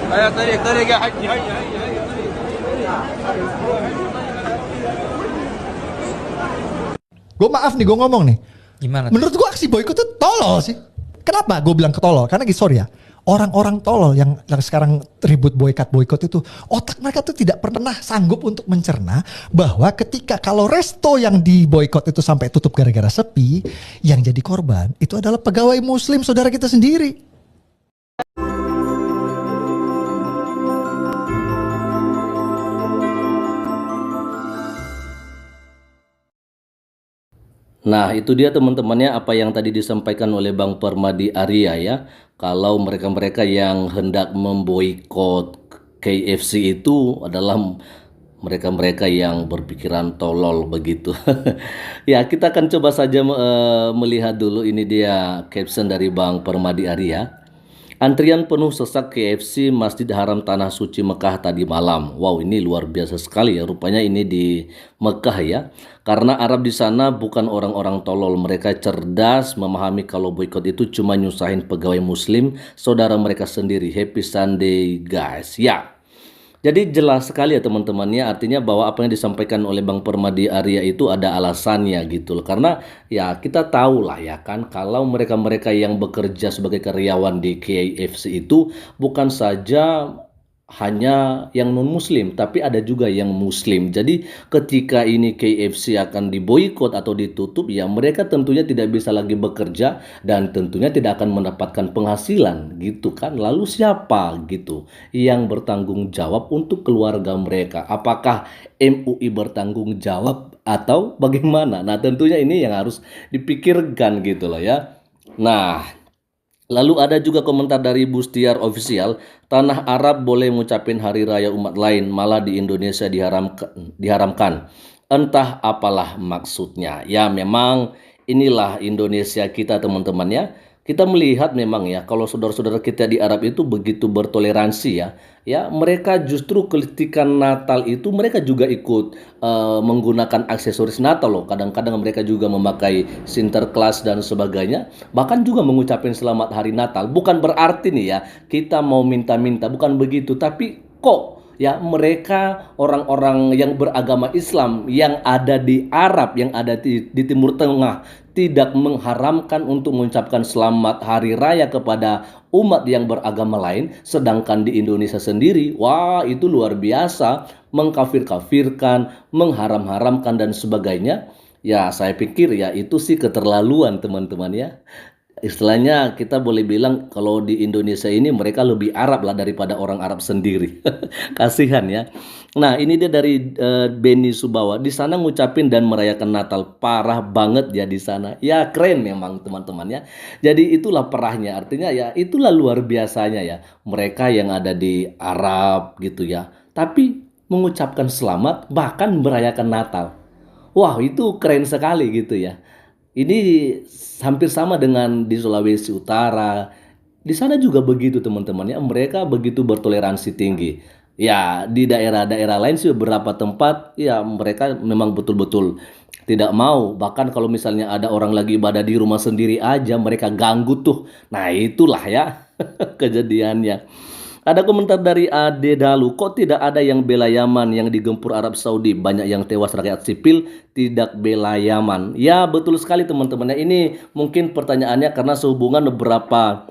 هيا طريق يا حجي هيا. Gue maaf nih, gue ngomong nih. Gimana? Menurut gue aksi boykot itu tolol sih. Kenapa gue bilang ketolol? Karena sorry ya, orang-orang tolol yang sekarang ribut boykot itu, otak mereka tuh tidak pernah sanggup untuk mencerna bahwa ketika kalau resto yang diboykot itu sampai tutup gara-gara sepi, yang jadi korban itu adalah pegawai muslim saudara kita sendiri. Nah, itu dia teman-temannya apa yang tadi disampaikan oleh Bang Permadi Arya ya. Kalau mereka-mereka yang hendak memboikot KFC itu adalah mereka-mereka yang berpikiran tolol begitu. Ya, kita akan coba saja melihat dulu, ini dia caption dari Bang Permadi Arya. Antrian penuh sesak KFC Masjid Haram Tanah Suci Mekah tadi malam. Wow, ini luar biasa sekali ya. Rupanya ini di Mekah ya. Karena Arab di sana bukan orang-orang tolol. Mereka cerdas memahami kalau boykot itu cuma nyusahin pegawai muslim, saudara mereka sendiri. Happy Sunday guys. Ya. Jadi jelas sekali ya teman-temannya, artinya bahwa apa yang disampaikan oleh Bang Permadi Arya itu ada alasannya gitu loh. Karena ya kita tahu lah ya kan, kalau mereka-mereka yang bekerja sebagai karyawan di KFC itu bukan saja hanya yang non muslim, tapi ada juga yang muslim. Jadi ketika ini KFC akan diboikot atau ditutup, ya mereka tentunya tidak bisa lagi bekerja dan tentunya tidak akan mendapatkan penghasilan gitu kan. Lalu siapa gitu yang bertanggung jawab untuk keluarga mereka? Apakah MUI bertanggung jawab atau bagaimana? Nah, tentunya ini yang harus dipikirkan gitu loh ya. Nah, lalu ada juga komentar dari Bustiar Official, tanah Arab boleh ngucapin hari raya umat lain, malah di Indonesia diharamkan. Entah apalah maksudnya. Ya memang inilah Indonesia kita teman-teman ya. Kita melihat memang ya, kalau saudara-saudara kita di Arab itu begitu bertoleransi ya. Ya, mereka justru ketika Natal itu mereka juga ikut menggunakan aksesoris Natal loh. Kadang-kadang mereka juga memakai Sinterklas dan sebagainya. Bahkan juga mengucapkan selamat hari Natal. Bukan berarti nih ya, kita mau minta-minta, bukan begitu. Tapi kok ya mereka orang-orang yang beragama Islam yang ada di Arab, yang ada di Timur Tengah tidak mengharamkan untuk mengucapkan selamat hari raya kepada umat yang beragama lain, sedangkan di Indonesia sendiri, wah itu luar biasa, mengkafir-kafirkan, mengharam-haramkan dan sebagainya. Ya saya pikir ya itu sih keterlaluan teman-teman ya. Istilahnya kita boleh bilang kalau di Indonesia ini mereka lebih Arab lah daripada orang Arab sendiri. Kasihan ya. Nah ini dia dari Beni Subawa. Di sana ngucapin dan merayakan Natal parah banget ya di sana. Ya keren memang teman-teman ya. Jadi itulah parahnya. Artinya ya itulah luar biasanya ya. Mereka yang ada di Arab gitu ya. Tapi mengucapkan selamat bahkan merayakan Natal. Wah itu keren sekali gitu ya. Ini hampir sama dengan di Sulawesi Utara. Di sana juga begitu teman-teman ya. Mereka begitu bertoleransi tinggi. Ya di daerah-daerah lain sih beberapa tempat ya mereka memang betul-betul tidak mau. Bahkan kalau misalnya ada orang lagi ibadah di rumah sendiri aja mereka ganggu tuh. Nah itulah ya kejadiannya. Ada komentar dari Ade Dalu, kok tidak ada yang bela Yaman yang digempur Arab Saudi? Banyak yang tewas rakyat sipil, tidak bela Yaman. Ya betul sekali teman-teman. Ini mungkin pertanyaannya karena sehubungan beberapa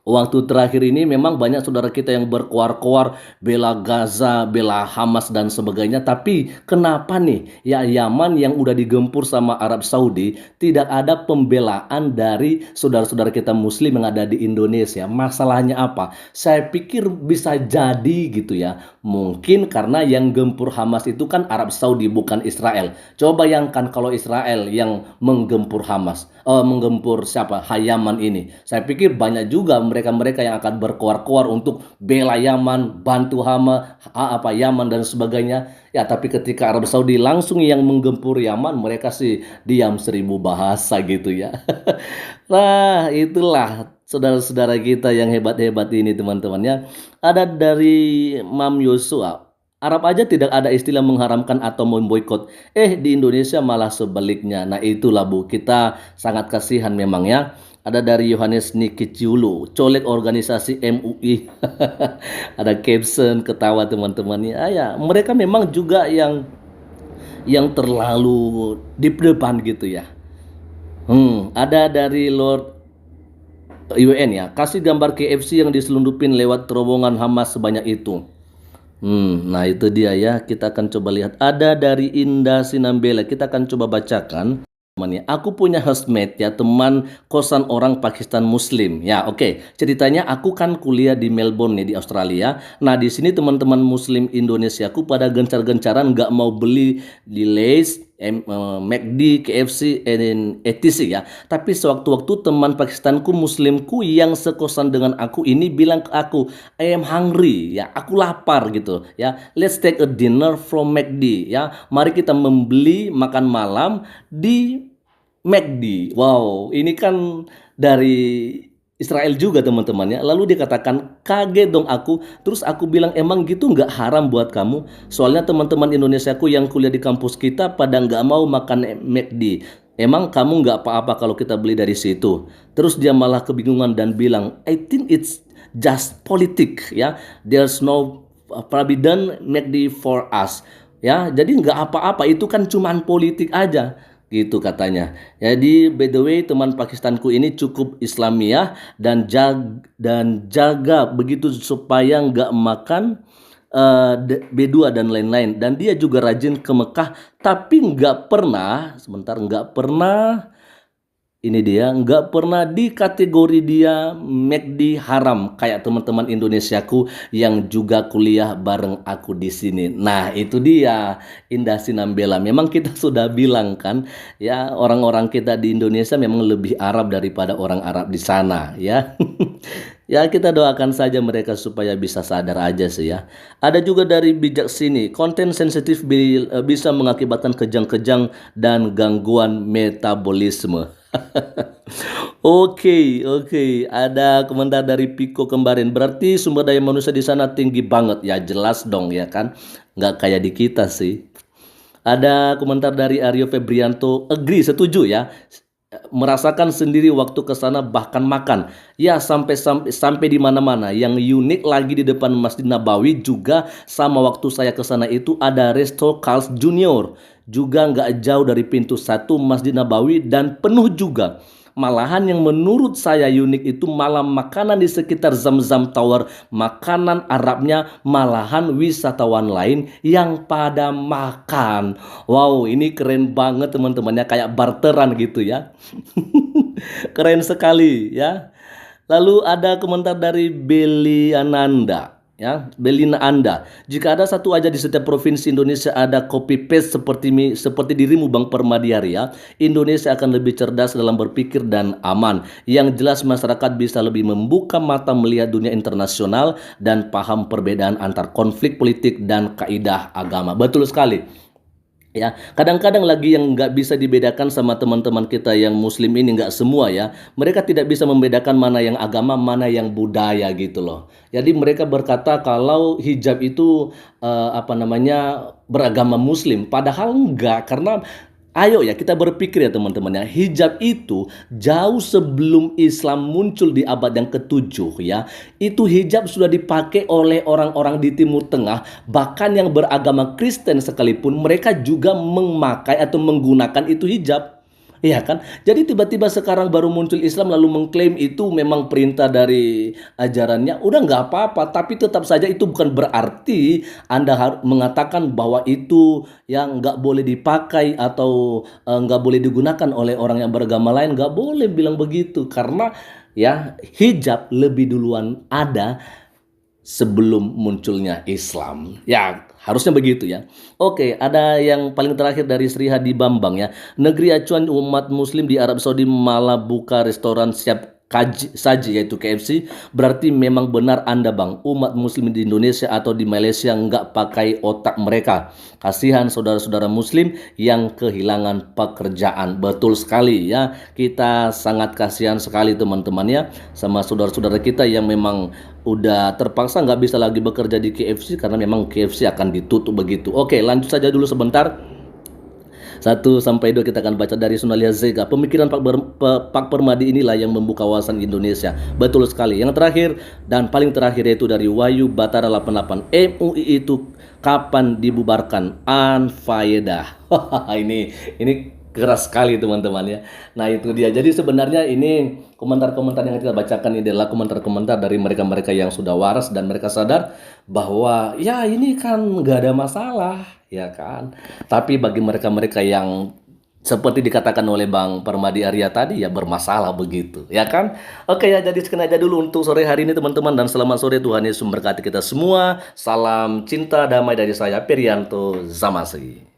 waktu terakhir ini memang banyak saudara kita yang berkoar-koar bela Gaza, bela Hamas dan sebagainya. Tapi kenapa nih ya Yaman yang udah digempur sama Arab Saudi tidak ada pembelaan dari saudara-saudara kita muslim yang ada di Indonesia? Masalahnya apa? Saya pikir bisa jadi gitu ya. Mungkin karena yang gempur Hamas itu kan Arab Saudi bukan Israel. Coba bayangkan kalau Israel yang menggempur Hamas, menggempur siapa? Yaman ini. Saya pikir banyak juga mereka-mereka yang akan berkoar-koar untuk bela Yaman, bantu Yaman dan sebagainya. Ya, tapi ketika Arab Saudi langsung yang menggempur Yaman, mereka sih diam 1000 bahasa gitu ya. Nah, itulah saudara-saudara kita yang hebat-hebat ini teman-teman ya. Ada dari Mam Yosua. Arab aja tidak ada istilah mengharamkan atau memboikot. Di Indonesia malah sebaliknya. Nah itulah Bu, kita sangat kasihan memang ya. Ada dari Yohanes Nikiciulu, colek organisasi MUI. Ada caption ketawa teman-teman ya. Mereka memang juga yang terlalu di depan gitu ya. Ada dari Lord UN ya, kasih gambar KFC yang diselundupin lewat terowongan Hamas sebanyak itu. Nah itu dia ya, kita akan coba lihat. Ada dari Indah Sinambela, kita akan coba bacakan. Aku punya housemate ya, teman kosan orang Pakistan Muslim. Ya, oke. Ceritanya aku kan kuliah di Melbourne nih di Australia. Nah, di sini teman-teman Muslim Indonesiaku pada gencar-gencaran nggak mau beli di Lays, McD, KFC, etc ya. Tapi sewaktu-waktu teman Pakistanku Muslimku yang sekosan dengan aku ini bilang ke aku, I am hungry ya, aku lapar gitu ya. Let's take a dinner from McD ya. Mari kita membeli makan malam di McD. Wow, ini kan dari Israel juga teman-teman ya. Lalu dia katakan, kaget dong aku. Terus aku bilang, emang gitu nggak haram buat kamu? Soalnya teman-teman Indonesiaku yang kuliah di kampus kita pada nggak mau makan McD. Emang kamu nggak apa-apa kalau kita beli dari situ? Terus dia malah kebingungan dan bilang, I think it's just politik ya. There's no forbidden McD for us. Ya, jadi nggak apa-apa, itu kan cuman politik aja. Gitu katanya. Jadi by the way teman Pakistanku ini cukup Islamiah dan jaga begitu supaya nggak makan B2 dan lain-lain. Dan dia juga rajin ke Mekah tapi nggak pernah ini dia nggak pernah di kategori dia McD haram kayak teman-teman Indonesiaku yang juga kuliah bareng aku di sini. Nah itu dia Indah Sinambela. Memang kita sudah bilang kan ya, orang-orang kita di Indonesia memang lebih Arab daripada orang Arab di sana ya. Ya kita doakan saja mereka supaya bisa sadar aja sih ya. Ada juga dari Bijak Sini, konten sensitif bisa mengakibatkan kejang-kejang dan gangguan metabolisme. Oke. Ada komentar dari Piko kemarin. Berarti sumber daya manusia di sana tinggi banget. Ya jelas dong ya kan. Nggak kayak di kita sih. Ada komentar dari Aryo Febrianto. Agree, setuju ya. Merasakan sendiri waktu ke sana bahkan makan. Ya sampai di mana-mana. Yang unik lagi di depan Masjid Nabawi juga sama waktu saya ke sana itu ada Resto Carl's Junior. Juga nggak jauh dari pintu 1 Masjid Nabawi dan penuh juga. Malahan yang menurut saya unik itu malah makanan di sekitar Zamzam Tower. Makanan Arabnya malahan wisatawan lain yang pada makan. Wow, ini keren banget teman-temannya, kayak barteran gitu ya. Keren sekali ya. Lalu ada komentar dari Beli Ananda. Ya, Belina Anda. Jika ada satu aja di setiap provinsi Indonesia ada copy paste seperti dirimu Bang Permadi Arya, Indonesia akan lebih cerdas dalam berpikir dan aman. Yang jelas masyarakat bisa lebih membuka mata melihat dunia internasional dan paham perbedaan antar konflik politik dan kaidah agama. Betul sekali. Ya, kadang-kadang lagi yang nggak bisa dibedakan sama teman-teman kita yang Muslim ini, nggak semua ya. Mereka tidak bisa membedakan mana yang agama, mana yang budaya gitu loh. Jadi mereka berkata kalau hijab itu beragama Muslim, padahal enggak, karena ayo ya kita berpikir ya teman-teman ya, hijab itu jauh sebelum Islam muncul di abad yang ke-7 ya. Itu hijab sudah dipakai oleh orang-orang di Timur Tengah, bahkan yang beragama Kristen sekalipun mereka juga memakai atau menggunakan itu hijab. Iya kan? Jadi tiba-tiba sekarang baru muncul Islam lalu mengklaim itu memang perintah dari ajarannya. Udah nggak apa-apa, tapi tetap saja itu bukan berarti Anda harus mengatakan bahwa itu yang nggak boleh dipakai atau nggak boleh digunakan oleh orang yang beragama lain. Nggak boleh bilang begitu, karena ya hijab lebih duluan ada sebelum munculnya Islam. Ya, harusnya begitu ya. Oke, ada yang paling terakhir dari Sri Hadi Bambang ya. Negeri acuan umat muslim di Arab Saudi malah buka restoran siap saji yaitu KFC, berarti memang benar Anda Bang, umat muslim di Indonesia atau di Malaysia nggak pakai otak mereka. Kasihan saudara-saudara muslim yang kehilangan pekerjaan. Betul sekali ya, kita sangat kasihan sekali teman-teman ya sama saudara-saudara kita yang memang udah terpaksa nggak bisa lagi bekerja di KFC karena memang KFC akan ditutup begitu. Oke, lanjut saja dulu sebentar. 1-2 kita akan baca dari Sunalia Zega. Pemikiran Pak Permadi inilah yang membuka wawasan Indonesia. Betul sekali. Yang terakhir dan paling terakhir yaitu dari Wahyu Batara 88. MUI itu kapan dibubarkan? Anfaedah. Ini keras sekali teman-teman ya. Nah itu dia. Jadi sebenarnya ini komentar-komentar yang kita bacakan ini adalah komentar-komentar dari mereka-mereka yang sudah waras dan mereka sadar bahwa ya ini kan nggak ada masalah ya kan. Tapi bagi mereka-mereka yang seperti dikatakan oleh Bang Permadi Arya tadi ya bermasalah begitu ya kan. Oke ya, jadi sekian aja dulu untuk sore hari ini teman-teman, dan selamat sore, Tuhan Yesus memberkati kita semua. Salam cinta damai dari saya Perianto Zamasi.